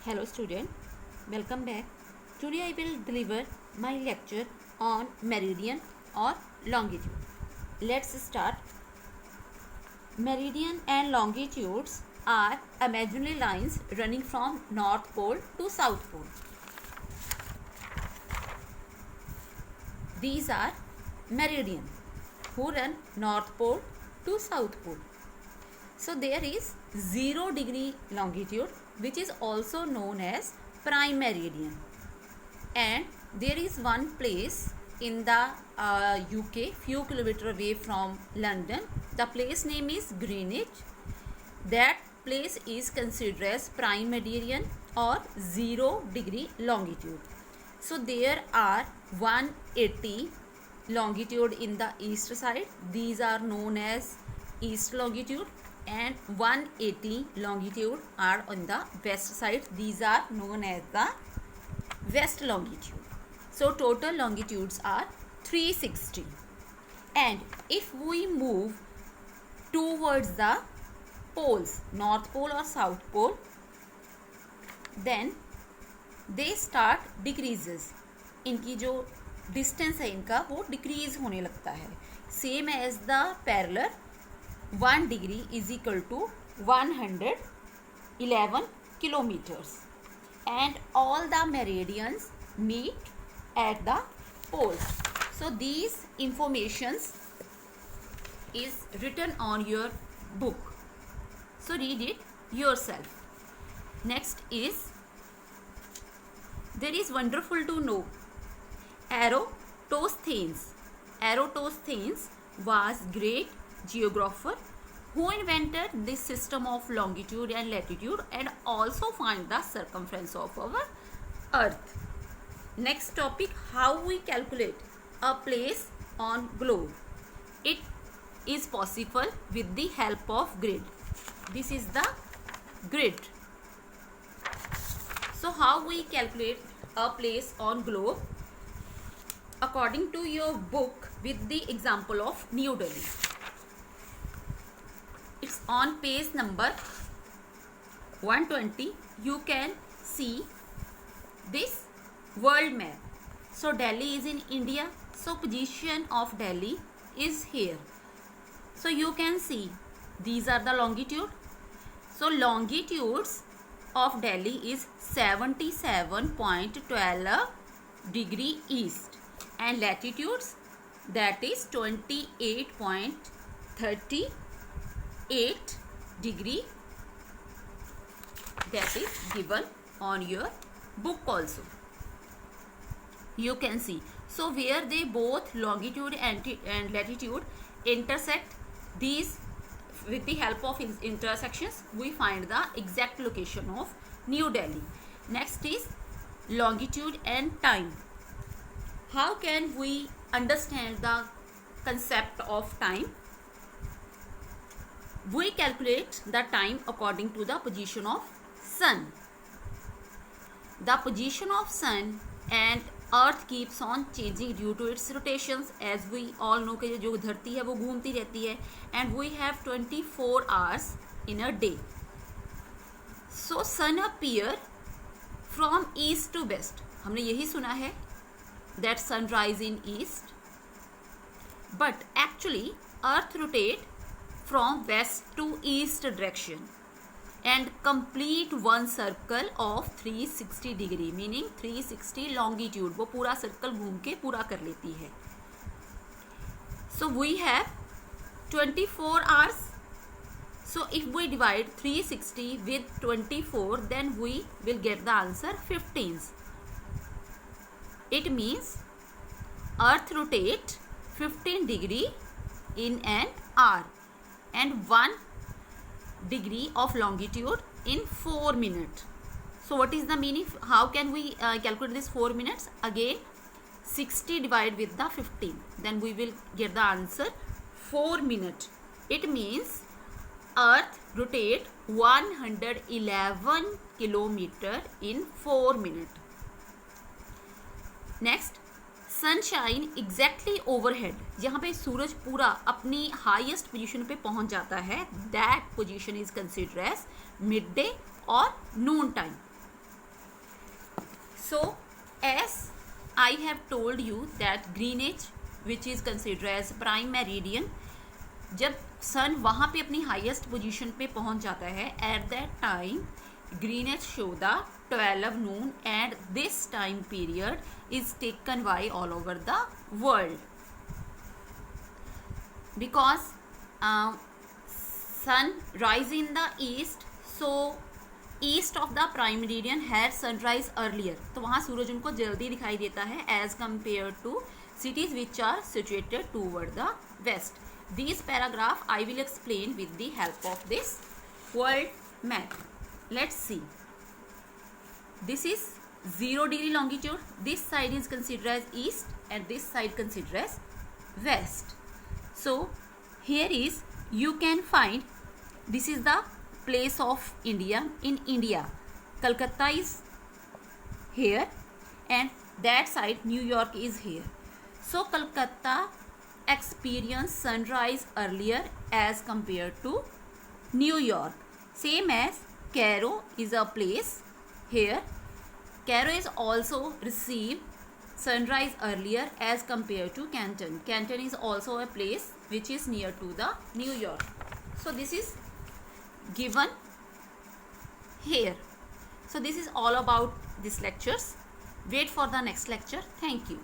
Hello student, welcome back. Today I will deliver my lecture on meridian or longitude. Let's start. Meridian and longitudes are imaginary lines running from North Pole to South Pole. These are meridian who run North Pole to South Pole. So there is 0 degree longitude, which is also known as prime meridian, and there is one place in the UK few kilometer away from London. The place name is Greenwich. That place is considered as prime meridian or 0 degree longitude. So there are 180 longitude in the east side. These are known as east longitude, and 180 longitude are on the west side. These are known as the west longitude. So total longitudes are 360. And if we move towards the poles, North Pole or South Pole, then they start decreases. इनकी जो distance है इनका वो decrease होने लगता है. Same as the parallel 1 degree is equal to 111 kilometers, and all the meridians meet at the poles. So these informations is written on your book, so read it yourself. Next is, there is wonderful to know Eratosthenes. Eratosthenes was great geographer who invented this system of longitude and latitude and also find the circumference of our earth. Next topic, how we calculate a place on globe. It is possible with the help of grid. This is the grid. So how we calculate a place on globe? According to your book with the example of New Delhi. It's on page number 120. You can see this world map. So Delhi is in India. So position of Delhi is here. So you can see these are the longitude. So longitudes of Delhi is 77.12 degree east, and latitudes that is 28.38 degree. That is given on your book also. You can see. So where they both longitude and latitude intersect, these with the help of intersections we find the exact location of New Delhi. Next is longitude and time. How can we understand the concept of time? We calculate the time according to the position of sun. The position of sun and earth keeps on changing due to its rotations, as we all know कि जो धरती है वो घूमती रहती है, and we have 24 hours in a day. So sun appear from east to west. हमने यही सुना है that sunrise in east, but actually earth rotate from west to east direction and complete one circle of 360 degree, meaning 360 longitude. वो पूरा circle घूम के पूरा कर लेती है. So we have 24 hours. So if we divide 360 with 24, then we will get the answer 15. It means earth rotate 15 degree in an hour and 1 degree of longitude in 4 minutes. So what is the meaning? How can we calculate this 4 minutes? Again 60 divided with the 15, then we will get the answer 4 minutes. It means earth rotate 111 kilometer in 4 minutes. Next, sunshine exactly overhead, जहाँ पे सूरज पूरा अपनी highest position पे पहुँच जाता है, that position is considered as midday और noon time. So as I have told you that Greenwich, which is considered as prime meridian, जब सन वहाँ पे अपनी हाईएस्ट पोजीशन पे पहुँच जाता है, at that time Greenwich show the 12 noon, and this time period is taken by all over the world because sun rise in the east, so east of the prime meridian had sunrise earlier, तो वहाँ सूरज उनको जल्दी दिखाई देता है as compared to cities which are situated toward the west. These paragraph I will explain with the help of this world map. Let's see. This is 0 degree longitude. This side is considered as east and this side considered as west. So here is, you can find, this is the place of India. In India, Calcutta is here and that side New York is here. So Calcutta experienced sunrise earlier as compared to New York. Same as Cairo is a place here. Cairo is also received sunrise earlier as compared to Canton. Canton is also a place which is near to the New York. So this is given here. So this is all about these lectures. Wait for the next lecture. Thank you.